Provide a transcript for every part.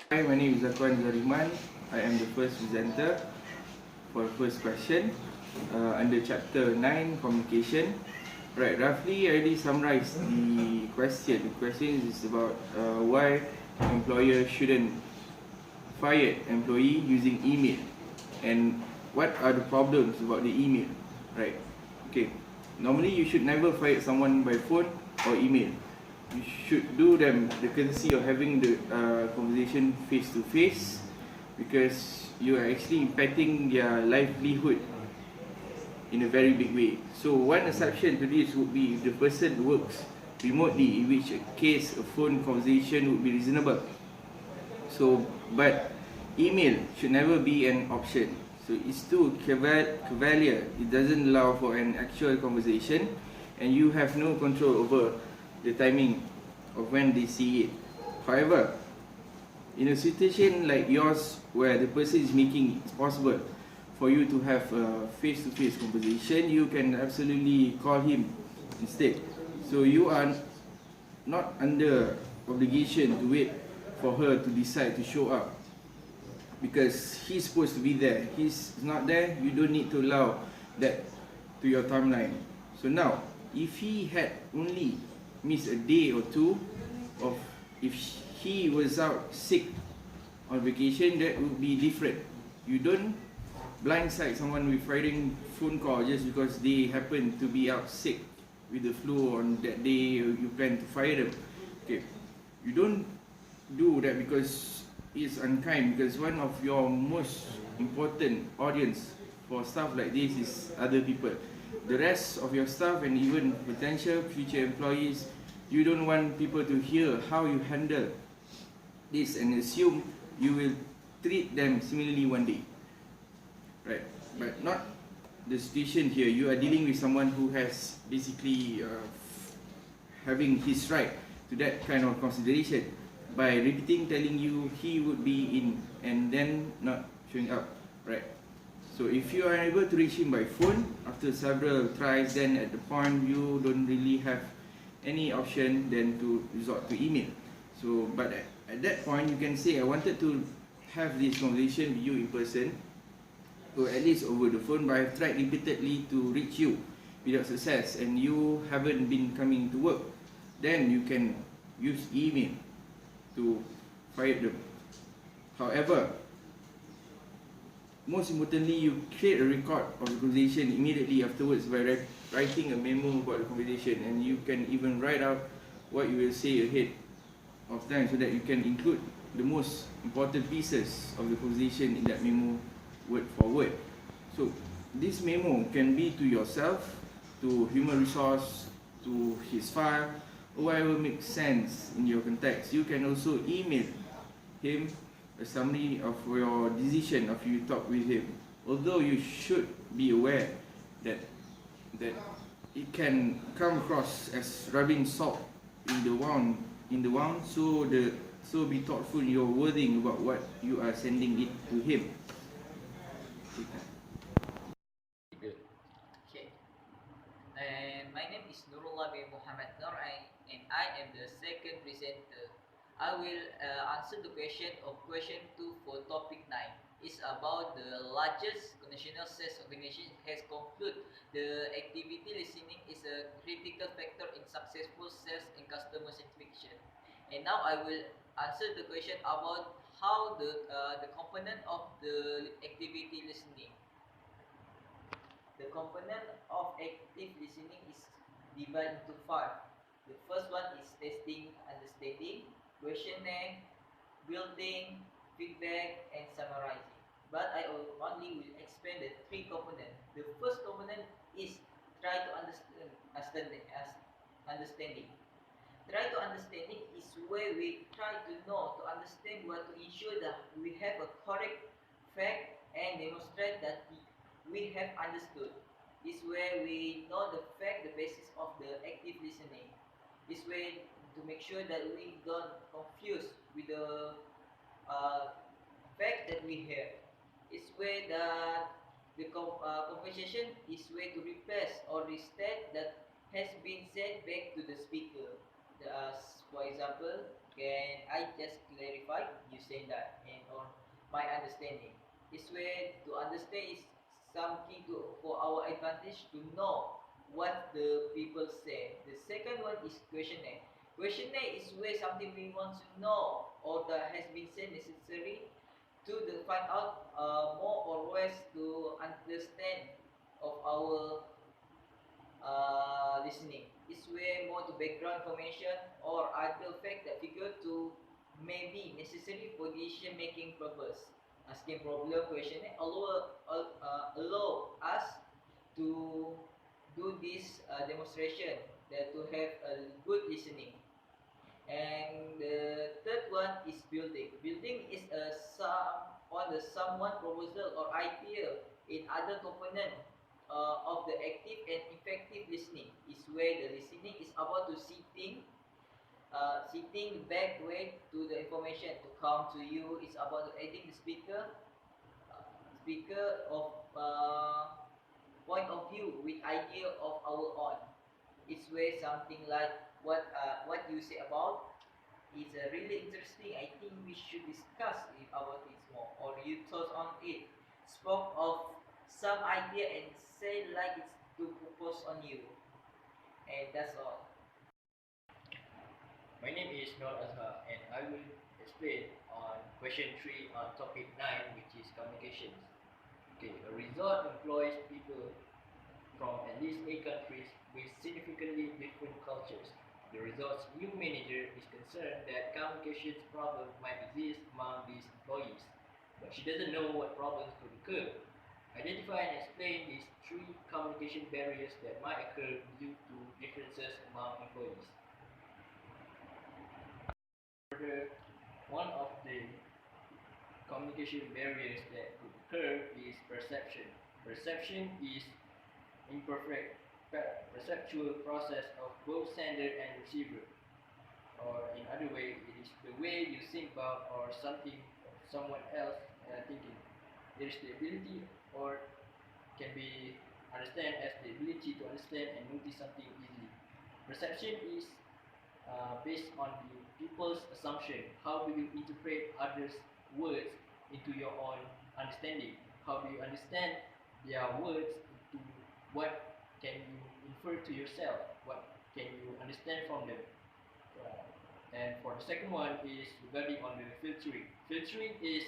Hi, my name is Zakwan Zariman. I am the first presenter for the first question under Chapter 9, Communication. Right, roughly I already summarized the question. The question is about why employer shouldn't fire employee using email and what are the problems about the email. Right, okay. Normally you should never fire someone by phone or email. You should do them the courtesy of having the conversation face to face, because you are actually impacting their livelihood in a very big way. So one exception to this would be if the person works remotely, in which case a phone conversation would be reasonable. So, but email should never be an option. So it's too cavalier. It doesn't allow for an actual conversation, and you have no control over the timing of when they see it. However, in a situation like yours where the person is making it possible for you to have a face-to-face conversation, you can absolutely call him instead. So you are not under obligation to wait for her to decide to show up, because he's supposed to be there. He's not there, you don't need to allow that to your timeline. So now, if he had only missed a day or two, of if he was out sick on vacation, that would be different. You don't blindside someone with firing phone call just because they happen to be out sick with the flu on that day you plan to fire them. Okay, you don't do that because it's unkind, because one of your most important audience for stuff like this is other people. The rest of your staff and even potential future employees, you don't want people to hear how you handle this and assume you will treat them similarly one day. Right, but not the situation here. You are dealing with someone who has basically having his right to that kind of consideration by repeating telling you he would be in and then not showing up. Right, so if you are able to reach him by phone after several tries, then at the point you don't really have any option than to resort to email. So but at that point you can say, I wanted to have this conversation with you in person, or at least over the phone, but I've tried repeatedly to reach you without success and you haven't been coming to work. Then you can use email to fire them. However, most importantly, you create a record of the conversation immediately afterwards by writing a memo about the conversation, and you can even write out what you will say ahead of time so that you can include the most important pieces of the conversation in that memo word for word. So this memo can be to yourself, to human resource, to his file, or whatever makes sense in your context. You can also email him a summary of your decision of you talk with him. Although you should be aware that it can come across as rubbing salt in the wound, so be thoughtful in your wording about what you are sending it to him. Okay. And my name is Nurullah bin Muhammad Nur, and I am the second presenter. I will answer the question of question 2 for topic 9. It's about the largest national sales organization has concluded the activity listening is a critical factor in successful sales and customer satisfaction. And now I will answer the question about how the component of the activity listening. The component of active listening is divided into five. The first one is testing, understanding, questioning, building, feedback, and summarizing. But I only will explain the three components. The first component is try to understanding. Try to understanding is where we try to know, to understand what to ensure that we have a correct fact and demonstrate that we have understood. Is where we know the fact, the basis of the active listening. This way to make sure that we don't confuse with the uh, fact that we have. Is where that the conversation is where to replace or restate that has been said back to the speaker. For example, Can I just clarify? You say that, and on my understanding, this way to understand is something to for our advantage to know what the people say. The second one is questionnaire. Questionnaire is where something we want to know or that has been said necessary to the find out more or less to understand of our listening. It's way more to background information or other fact that figure to may be necessary for decision making purpose. Asking problem question allow us to do this demonstration that to have a good listening. And the third one is building. Building is a some on the someone proposal or idea in other component of the active and effective listening. Is where the listening is about to sitting back way to the information to come to you. It's about to adding the speaker of point of view with idea of our own. It's where something like what you say about is really interesting. I think we should discuss it about it more, or you thought on it. Spoke of some idea and say like it's to propose on you, and that's all. My name is Nur Azhar and I will explain on question 3 on topic 9, which is communications. Okay, a resort employs people from at least 8 countries with significantly different cultures. The resort's new manager is concerned that communications problems might exist among these employees, but she doesn't know what problems could occur. Identify and explain these 3 communication barriers that might occur due to differences among employees. Further, one of the communication barriers that could occur is perception. Perception is imperfect perceptual process of both sender and receiver. Or in other way, it is the way you think about or something or someone else thinking. It is the ability or can be understand as the ability to understand and notice something easily. Perception is based on the people's assumption. How do you interpret others' words into your own understanding? How do you understand their words into what can you infer to yourself? What can you understand from them? And for the second one is regarding on the filtering. Filtering is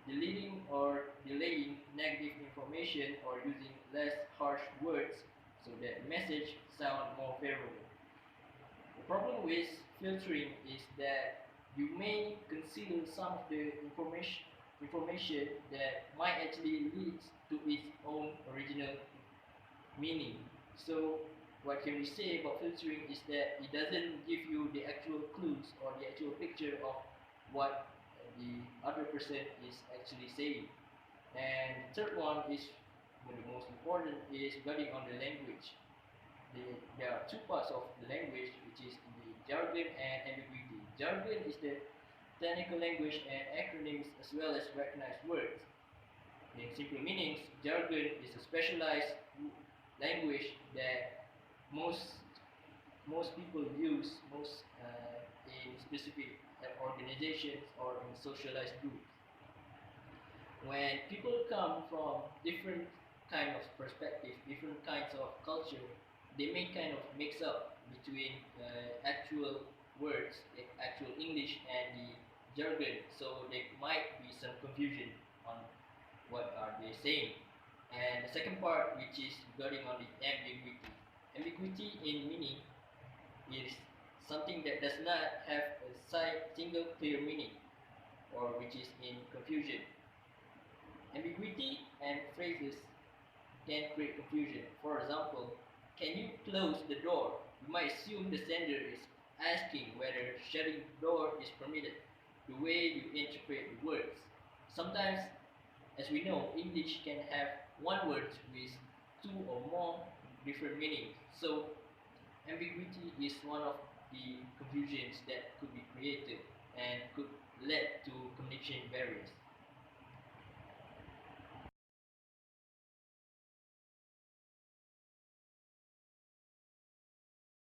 deleting or delaying negative information or using less harsh words so that the message sound more favorable. The problem with filtering is that you may conceal some of the information that might actually lead to its own original meaning. So what can we say about filtering is that it doesn't give you the actual clues or the actual picture of what the other person is actually saying. And the third one is the most important is regarding on the language. There are 2 parts of the language, which is the jargon and ambiguity. Jargon is the technical language and acronyms as well as recognized words. In simple meanings, jargon is a specialized language that most people use in specific organizations or in socialized groups. When people come from different kind of perspective, different kinds of culture, they may kind of mix up between actual words, the actual English and the jargon. So there might be some confusion on what are they saying. And the second part, which is regarding on the ambiguity. Ambiguity in meaning is something that does not have a single clear meaning, or which is in confusion. Ambiguity and phrases can create confusion. For example, can you close the door? You might assume the sender is asking whether shutting the door is permitted, the way you interpret the words. Sometimes, as we know, English can have one word with 2 or more different meanings. So, ambiguity is one of the confusions that could be created and could lead to communication barriers.